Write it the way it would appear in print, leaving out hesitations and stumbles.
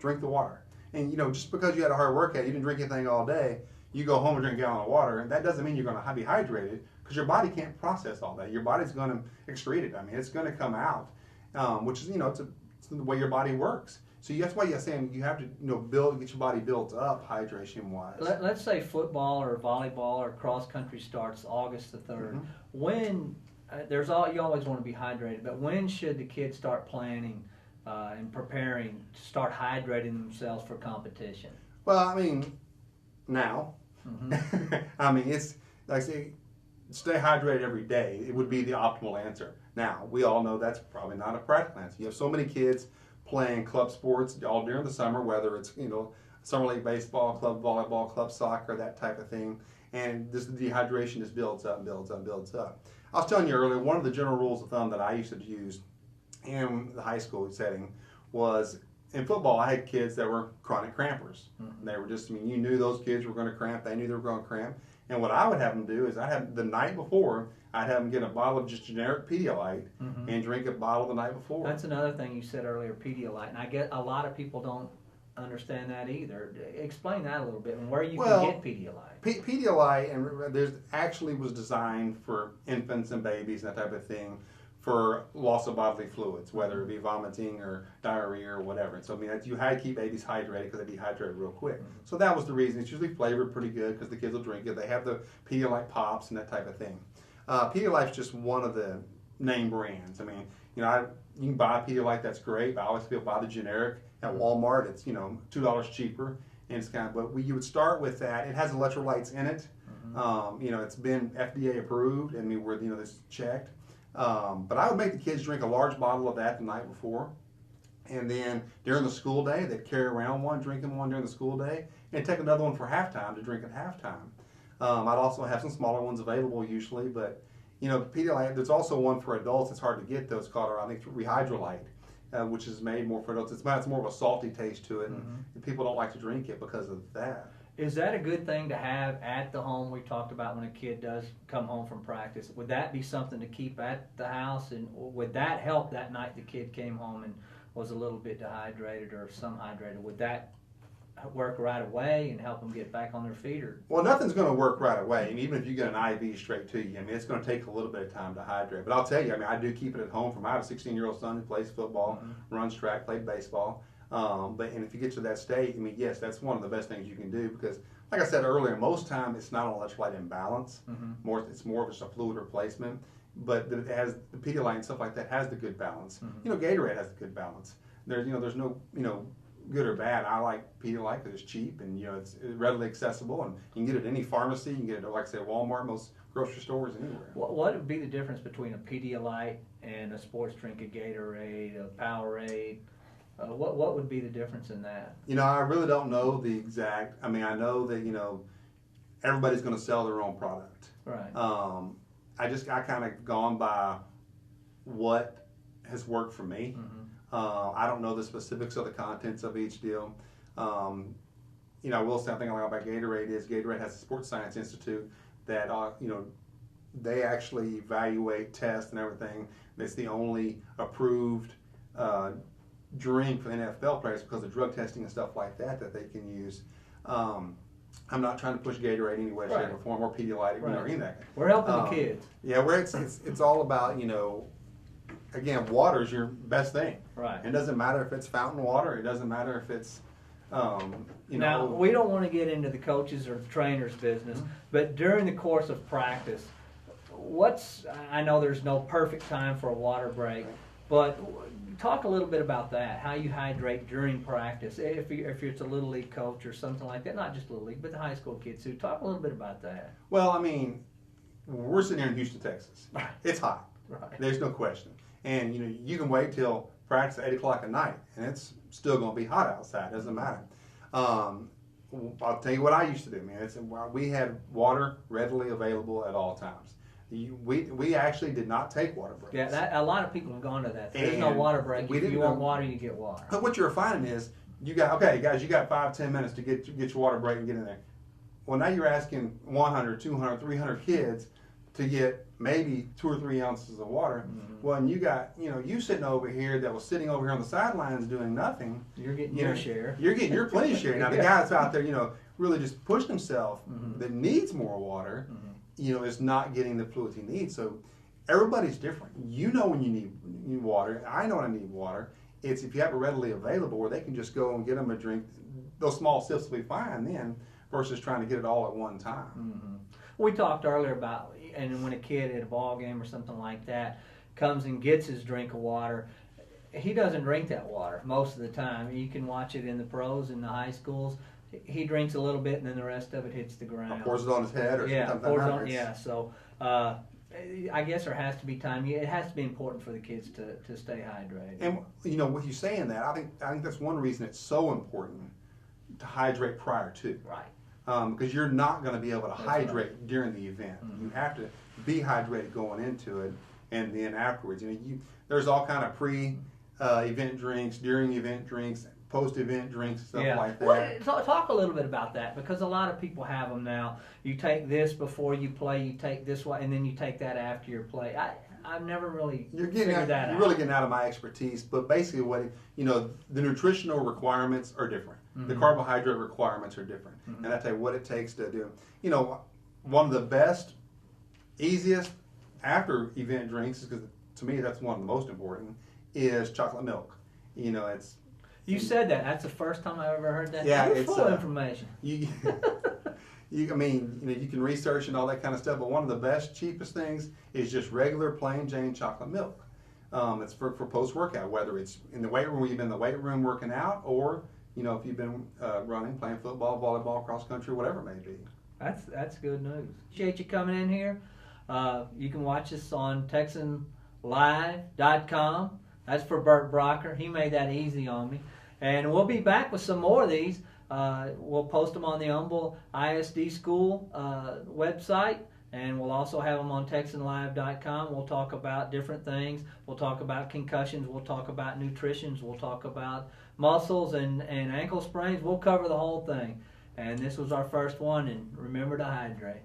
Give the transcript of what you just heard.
drink the water. And just because you had a hard workout, you didn't drink anything all day, you go home and drink a gallon of water, and that doesn't mean you're going to be hydrated, because your body can't process all that. Your body's going to excrete it. I mean, it's going to come out, which is it's the way your body works. So that's why you're saying you have to get your body built up hydration wise. Let's say football or volleyball or cross country starts August the 3rd. When you always want to be hydrated, but when should the kids start planning and preparing to start hydrating themselves for competition? Well, I mean, now. I mean, it's like I say, stay hydrated every day. It would be the optimal answer. Now, we all know that's probably not a practical answer. You have so many kids playing club sports all during the summer, whether it's summer league baseball, club volleyball, club soccer, that type of thing, and this dehydration just builds up and builds up and builds up. I was telling you earlier, one of the general rules of thumb that I used to use in the high school setting was, in football, I had kids that were chronic crampers. They were just, you knew those kids were going to cramp. They knew they were going to cramp. And what I would have them do is the night before, I'd have them get a bottle of just generic Pedialyte and drink a bottle the night before. That's another thing you said earlier, Pedialyte. And I get a lot of people don't understand that either. Explain that a little bit and where you can get Pedialyte. Pedialyte, and there's actually was designed for infants and babies and that type of thing, for loss of bodily fluids, whether it be vomiting or diarrhea or whatever. And so, you had to keep babies hydrated because they dehydrate real quick. So that was the reason. It's usually flavored pretty good because the kids will drink it. They have the Pedialyte pops and that type of thing. Pedialyte's just one of the name brands. I mean, you can buy Pedialyte, that's great, but I always feel buy the generic. At Walmart, it's $2 cheaper, and it's but you would start with that. It has electrolytes in it. It's been FDA approved, and it's checked. But I would make the kids drink a large bottle of that the night before, and then during the school day, they'd carry around one, drinking one during the school day, and take another one for halftime to drink at halftime. I'd also have some smaller ones available usually, but Pedialyte, there's also one for adults. It's hard to get those called, I think, Rehydrolite, which is made more for adults. It's more of a salty taste to it, and people don't like to drink it because of that. Is that a good thing to have at the home? We talked about when a kid does come home from practice. Would that be something to keep at the house, and would that help that night the kid came home and was a little bit dehydrated or some hydrated? Would that work right away and help them get back on their feet? Or well, nothing's going to work right away, and even if you get an IV straight to you, it's going to take a little bit of time to hydrate. But I'll tell you, I do keep it at home. I have a 16-year-old son who plays football, runs track, played baseball. And if you get to that state, yes, that's one of the best things you can do, because, like I said earlier, most time it's not an electrolyte imbalance. It's more of just a fluid replacement. But it has the Pedialyte and stuff like that has the good balance. Gatorade has the good balance. There's no good or bad. I like Pedialyte because it's cheap and it's readily accessible, and you can get it at any pharmacy. You can get it at, like I say, Walmart, most grocery stores, anywhere. What would be the difference between a Pedialyte and a sports drink, a Gatorade, a Powerade? What would be the difference in that? I really don't know the exact. I know that everybody's going to sell their own product. Right. I kind of gone by what has worked for me. I don't know the specifics of the contents of each deal. I will say something I like about Gatorade is Gatorade has a Sports Science Institute that they actually evaluate, test, and everything. It's the only approved drink for NFL players because of drug testing and stuff like that they can use. I'm not trying to push Gatorade any way, shape, or form, or Pedialyte, or anything like that. We're helping the kids. Yeah, it's all about again, water is your best thing. Right. It doesn't matter if it's fountain water. It doesn't matter if it's, Now, we don't want to get into the coaches or the trainers' business, but during the course of practice, I know there's no perfect time for a water break, but talk a little bit about that, how you hydrate during practice, if it's a Little League coach or something like that, not just Little League, but the high school kids too. Talk a little bit about that. Well, we're sitting here in Houston, Texas. Right. It's hot. Right. There's no question. And you can wait till practice at 8 o'clock at night, and it's still going to be hot outside. It doesn't matter. I'll tell you what I used to do, man. We had water readily available at all times. We actually did not take water breaks. Yeah, a lot of people have gone to that. There's no water break. If you want water, you get water. But what you're finding is, you got 5-10 minutes to get your water break and get in there. Well, now you're asking 100, 200, 300 kids to get maybe 2 or 3 ounces of water. Well, and you got, you sitting over here that was sitting over here on the sidelines doing nothing. You're getting your share. You're getting your plenty share. Now, the guy that's out there, really just pushed himself that needs more water, is not getting the fluids he needs. So everybody's different. You know when you need water. I know when I need water. It's if you have it readily available where they can just go and get them a drink. Those small sips will be fine then versus trying to get it all at one time. We talked earlier about, and when a kid at a ball game or something like that comes and gets his drink of water, he doesn't drink that water most of the time. You can watch it in the pros in the high schools. He drinks a little bit and then the rest of it hits the ground. Or pours it on his head or something. So I guess there has to be time. It has to be important for the kids to stay hydrated. And with you saying that, I think that's one reason it's so important to hydrate prior to. Right. Because you're not going to be able to hydrate during the event. You have to be hydrated going into it, and then afterwards. There's all kind of pre-event drinks, during event drinks, post-event drinks, stuff like that. Well, talk a little bit about that, because a lot of people have them now. You take this before you play, you take this one, and then you take that after your play. I've never really figured that out. You're really getting out of my expertise, but basically the nutritional requirements are different. The carbohydrate requirements are different. And I tell you what it takes to do. One of the best, easiest after event drinks, because to me that's one of the most important, is chocolate milk. You said that. That's the first time I've ever heard that. Yeah, it's full information. You can research and all that kind of stuff, but one of the best, cheapest things is just regular plain Jane chocolate milk. It's for post-workout, whether it's in the weight room where you've been in the weight room working out, or if you've been running, playing football, volleyball, cross country, whatever it may be. That's good news. Appreciate you coming in here. You can watch us on TexanLive.com. That's for Bert Brocker. He made that easy on me. And we'll be back with some more of these. We'll post them on the Humble ISD School website, and we'll also have them on TexanLive.com. We'll talk about different things. We'll talk about concussions. We'll talk about nutrition. We'll talk about muscles and ankle sprains. We'll cover the whole thing. And this was our first one, and remember to hydrate.